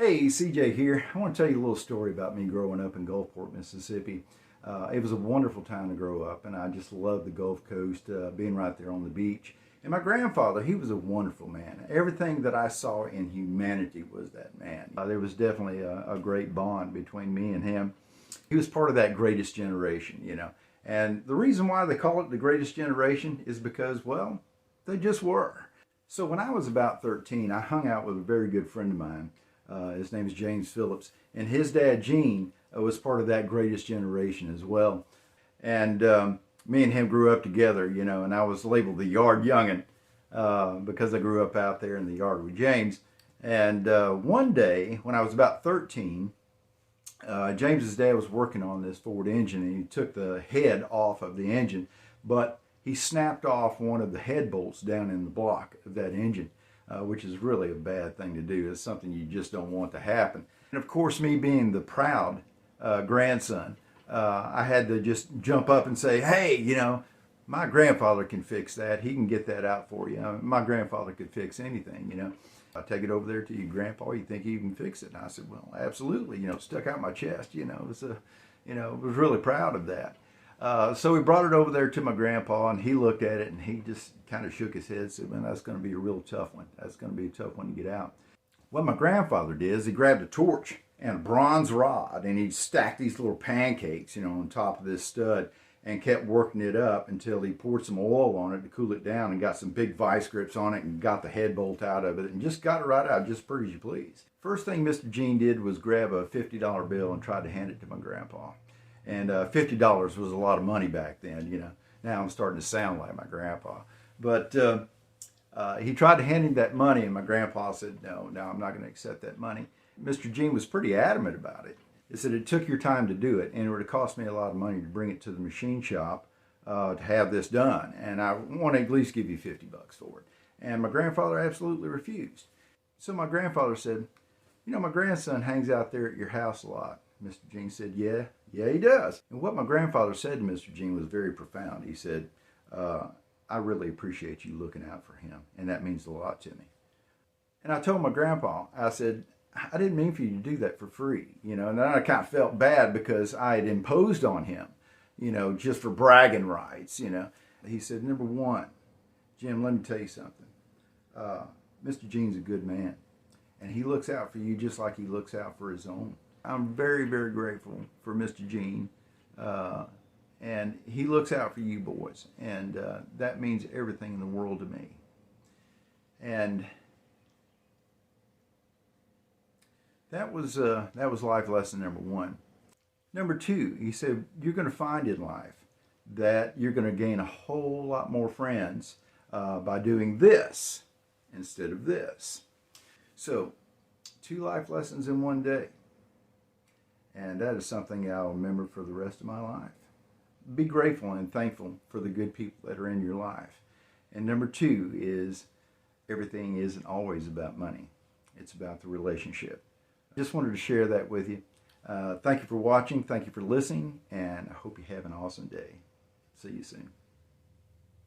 Hey, CJ here. I want to tell you a little story about me growing up in Gulfport, Mississippi. It was a wonderful time to grow up, and I just loved the Gulf Coast, being right there on the beach. And my grandfather, he was a wonderful man. Everything that I saw in humanity was that man. There was definitely a great bond between me and him. He was part of that greatest generation, you know. And the reason why they call it the greatest generation is because, well, they just were. So when I was about 13, I hung out with a very good friend of mine. His name is James Phillips, and his dad Gene was part of that greatest generation as well. And me and him grew up together, you know, and I was labeled the yard youngin' because I grew up out there in the yard with James. And one day when I was about 13, James's dad was working on this Ford engine, and he took the head off of the engine, but he snapped off one of the head bolts down in the block of that engine. Which is really a bad thing to do. It's something you just don't want to happen. And of course, me being the proud grandson, I had to just jump up and say, hey, you know, my grandfather can fix that. He can get that out for you. My grandfather could fix anything, you know. I take it over there to you, Grandpa. You think you can fix it? And I said, well, absolutely. You know, stuck out my chest. You know, was really proud of that. So we brought it over there to my grandpa, and he looked at it, and he just kind of shook his head and said, man, that's going to be a real tough one. That's going to be a tough one to get out. What my grandfather did is he grabbed a torch and a bronze rod, and he stacked these little pancakes, you know, on top of this stud, and kept working it up until he poured some oil on it to cool it down, and got some big vice grips on it, and got the head bolt out of it, and just got it right out, just pretty as you please. First thing Mr. Gene did was grab a $50 bill and tried to hand it to my grandpa. And $50 was a lot of money back then, you know. Now I'm starting to sound like my grandpa. But he tried to hand him that money, and my grandpa said, no, I'm not going to accept that money. Mr. Gene was pretty adamant about it. He said, it took your time to do it, and it would have cost me a lot of money to bring it to the machine shop to have this done. And I want to at least give you $50 for it. And my grandfather absolutely refused. So my grandfather said, you know, my grandson hangs out there at your house a lot. Mr. Gene said, yeah, he does. And what my grandfather said to Mr. Gene was very profound. He said, I really appreciate you looking out for him, and that means a lot to me. And I told my grandpa, I said, I didn't mean for you to do that for free, you know, and then I kind of felt bad because I had imposed on him, you know, just for bragging rights, you know. He said, number one, Jim, let me tell you something. Mr. Gene's a good man, and he looks out for you just like he looks out for his own. I'm very, very grateful for Mr. Gene, and he looks out for you boys, and that means everything in the world to me. And that was life lesson number one. Number two, he said, you're going to find in life that you're going to gain a whole lot more friends by doing this instead of this. So, 2 life lessons in one day. And that is something I'll remember for the rest of my life. Be grateful and thankful for the good people that are in your life. And number 2 is everything isn't always about money. It's about the relationship. I just wanted to share that with you. Thank you for watching. Thank you for listening. And I hope you have an awesome day. See you soon.